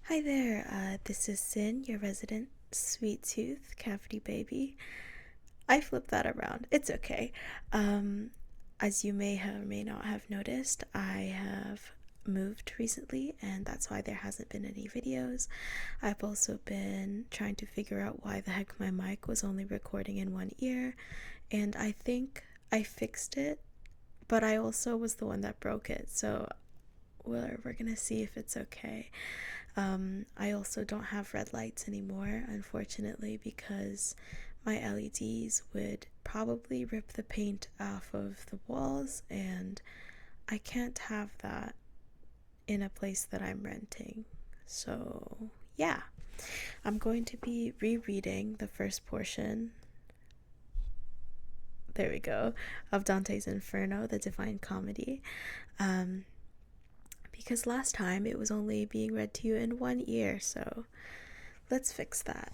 Hi there, this is Sin, your resident sweet tooth CavityBaby. I flipped that around. It's okay. As you may have or may not have noticed, I have moved recently, and that's why there hasn't been any videos. I've also been trying to figure out why the heck my mic was only recording in one ear, and I think I fixed it, but I also was the one that broke it, so we're gonna see if it's okay. I also don't have red lights anymore, unfortunately, because my LEDs would probably rip the paint off of the walls, and I can't have that in a place that I'm renting. So, yeah, I'm going to be rereading the first portion. There we go, of Dante's Inferno, the Divine Comedy. Because last time it was only being read to you in one ear, so let's fix that.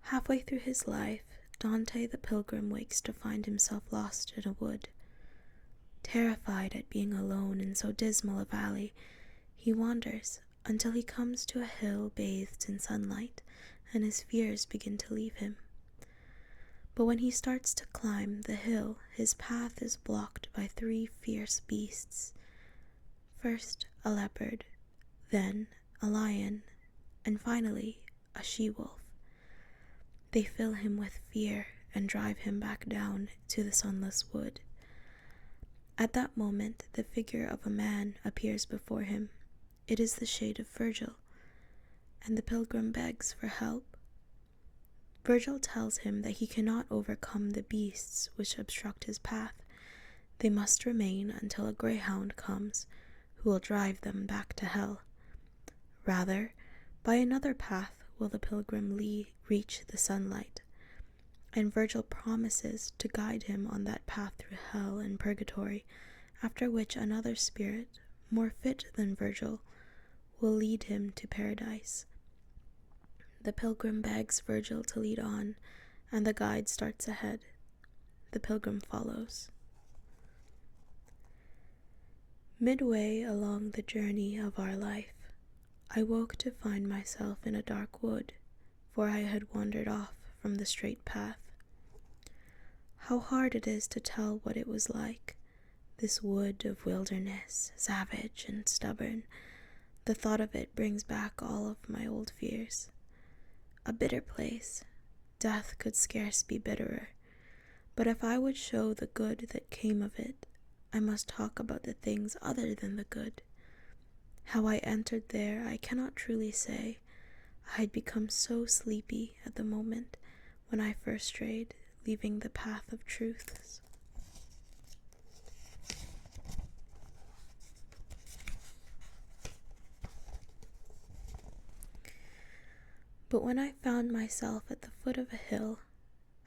Halfway through his life, Dante the pilgrim wakes to find himself lost in a wood. Terrified at being alone in so dismal a valley, he wanders until he comes to a hill bathed in sunlight, and his fears begin to leave him. But when he starts to climb the hill, his path is blocked by 3 fierce beasts. First a leopard, then a lion, and finally a she-wolf. They fill him with fear and drive him back down to the sunless wood. At that moment, the figure of a man appears before him. It is the shade of Virgil, and the pilgrim begs for help. Virgil tells him that he cannot overcome the beasts which obstruct his path. They must remain until a greyhound comes, who will drive them back to hell. Rather, by another path will the pilgrim reach the sunlight, and Virgil promises to guide him on that path through hell and purgatory, after which another spirit, more fit than Virgil, will lead him to paradise. The pilgrim begs Virgil to lead on, and the guide starts ahead. The pilgrim follows. Midway along the journey of our life, I woke to find myself in a dark wood, for I had wandered off from the straight path. How hard it is to tell what it was like, this wood of wilderness, savage and stubborn. The thought of it brings back all of my old fears. A bitter place. Death could scarce be bitterer. But if I would show the good that came of it, I must talk about the things other than the good. How I entered there I cannot truly say. I had become so sleepy at the moment when I first strayed, leaving the path of truths. But when I found myself at the foot of a hill,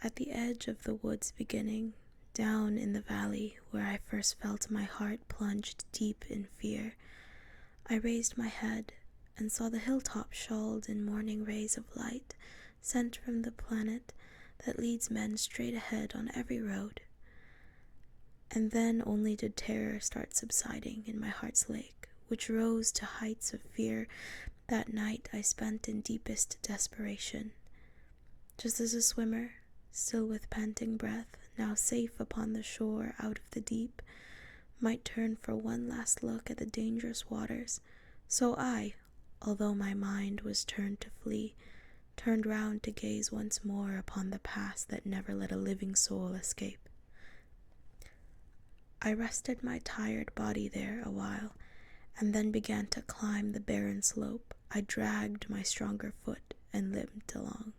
at the edge of the wood's beginning, down in the valley where I first felt my heart plunged deep in fear, I raised my head and saw the hilltop shawled in morning rays of light sent from the planet that leads men straight ahead on every road. And then only did terror start subsiding in my heart's lake, which rose to heights of fear that night I spent in deepest desperation. Just as a swimmer, still with panting breath, now safe upon the shore out of the deep, might turn for one last look at the dangerous waters, so I, although my mind was turned to flee, turned round to gaze once more upon the past that never let a living soul escape. I rested my tired body there a while, and then began to climb the barren slope. I dragged my stronger foot and limped along.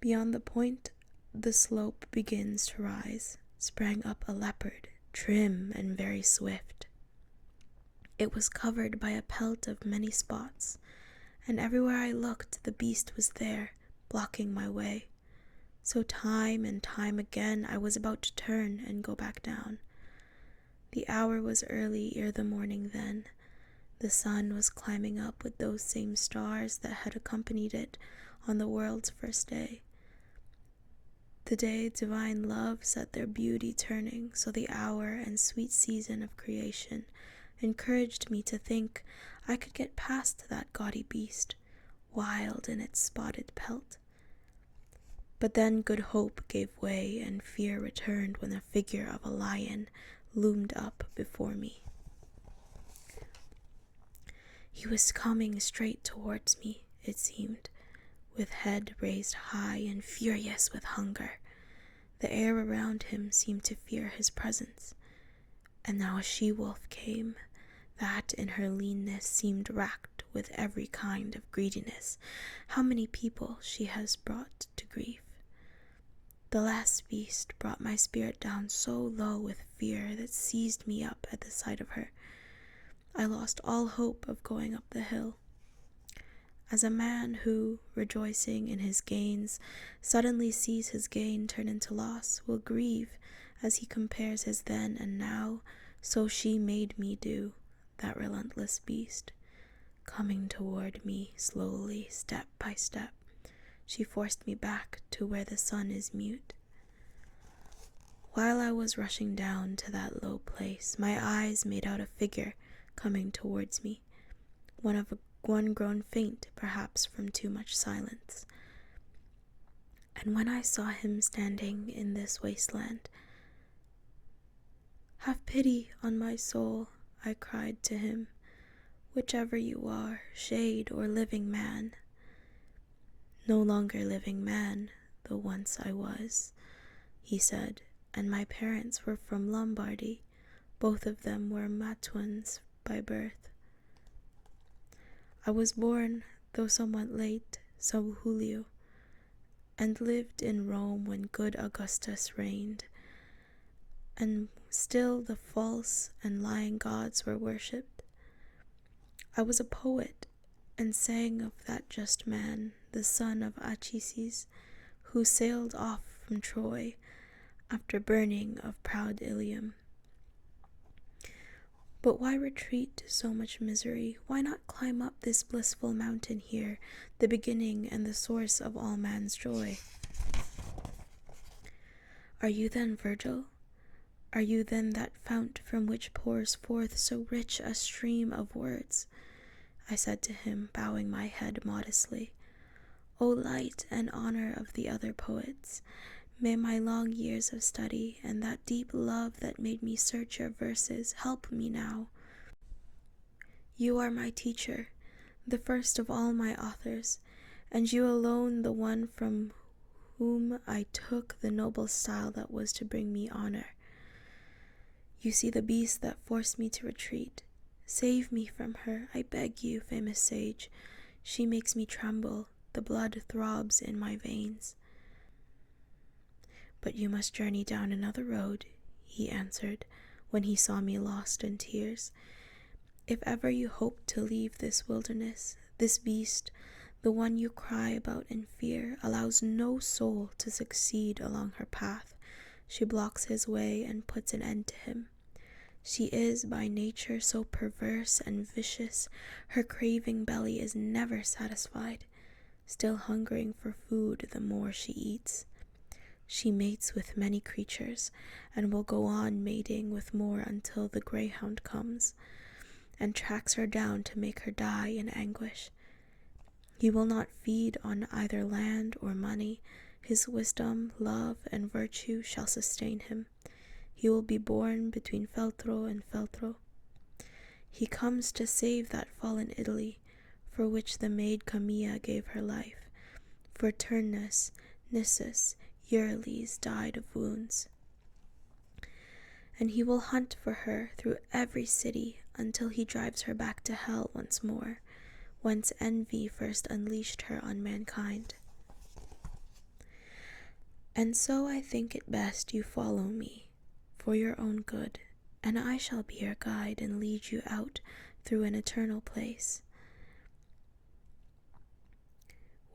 Beyond the point, the slope begins to rise. Sprang up a leopard, trim and very swift. It was covered by a pelt of many spots, and everywhere I looked the beast was there, blocking my way. So time and time again I was about to turn and go back down. The hour was early ere the morning then. The sun was climbing up with those same stars that had accompanied it on the world's first day. The day divine love set their beauty turning, so the hour and sweet season of creation encouraged me to think I could get past that gaudy beast, wild in its spotted pelt. But then good hope gave way and fear returned when the figure of a lion loomed up before me. He was coming straight towards me, it seemed, with head raised high and furious with hunger. The air around him seemed to fear his presence. And now a she-wolf came, that in her leanness seemed racked with every kind of greediness. How many people she has brought to grief. The last beast brought my spirit down so low with fear that seized me up at the sight of her. I lost all hope of going up the hill. As a man who, rejoicing in his gains, suddenly sees his gain turn into loss, will grieve as he compares his then and now, so she made me do, that relentless beast. Coming toward me slowly, step by step, she forced me back to where the sun is mute. While I was rushing down to that low place, my eyes made out a figure coming towards me, one grown faint, perhaps from too much silence. And when I saw him standing in this wasteland, "Have pity on my soul," I cried to him, "whichever you are, shade or living man." "No longer living man, though once I was," he said, "and my parents were from Lombardy. Both of them were Matuans by birth. I was born, though somewhat late, sub Julio, and lived in Rome when good Augustus reigned, and still the false and lying gods were worshipped. I was a poet, and sang of that just man, the son of Achises, who sailed off from Troy after burning of proud Ilium. But why retreat to so much misery? Why not climb up this blissful mountain here, the beginning and the source of all man's joy? Are you then Virgil? Are you then that fount from which pours forth so rich a stream of words?" I said to him, bowing my head modestly. "O light and honor of the other poets, may my long years of study and that deep love that made me search your verses help me now. You are my teacher, the first of all my authors, and you alone the one from whom I took the noble style that was to bring me honor. You see the beast that forced me to retreat. Save me from her, I beg you, famous sage. She makes me tremble, the blood throbs in my veins." "But you must journey down another road," he answered, when he saw me lost in tears. "If ever you hope to leave this wilderness, this beast, the one you cry about in fear, allows no soul to succeed along her path. She blocks his way and puts an end to him. She is by nature so perverse and vicious, her craving belly is never satisfied, still hungering for food the more she eats. She mates with many creatures, and will go on mating with more until the greyhound comes, and tracks her down to make her die in anguish. He will not feed on either land or money. His wisdom, love, and virtue shall sustain him. He will be born between Feltro and Feltro. He comes to save that fallen Italy, for which the maid Camilla gave her life, for Turnus, Nissus, Euryalus died of wounds. And he will hunt for her through every city until he drives her back to hell once more, whence envy first unleashed her on mankind. And so I think it best you follow me, for your own good, and I shall be your guide and lead you out through an eternal place,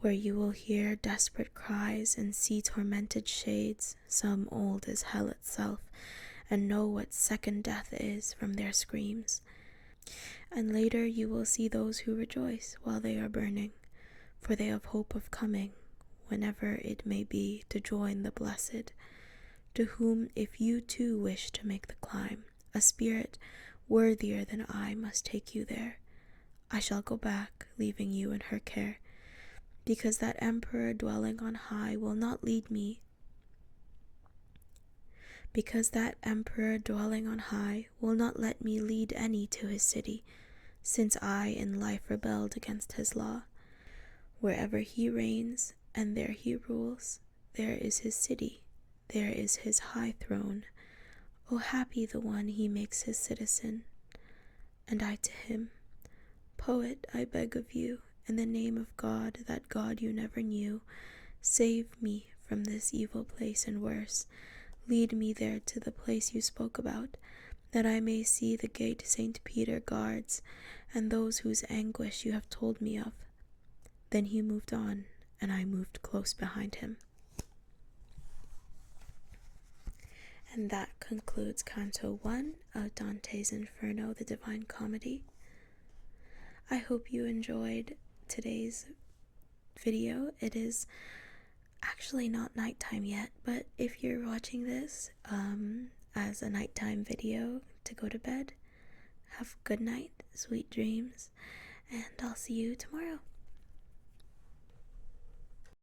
where you will hear desperate cries and see tormented shades, some old as hell itself, and know what second death is from their screams. And later you will see those who rejoice while they are burning, for they have hope of coming whenever it may be, to join the blessed, to whom, if you too wish to make the climb, a spirit worthier than I must take you there. I shall go back, leaving you in her care, because that emperor dwelling on high will not lead me. Because that emperor dwelling on high will not let me lead any to his city, since I in life rebelled against his law. Wherever he reigns, and there he rules, there is his city, there is his high throne. O happy the one he makes his citizen. And I to him, Poet, I beg of you, in the name of God, that God you never knew, save me from this evil place and worse. Lead me there to the place you spoke about, that I may see the gate St. Peter guards, and those whose anguish you have told me of. Then he moved on, and I moved close behind him. And that concludes Canto 1 of Dante's Inferno, the Divine Comedy. I hope you enjoyed today's video. It is actually not nighttime yet, but if you're watching this as a nighttime video to go to bed, have a good night, sweet dreams, and I'll see you tomorrow.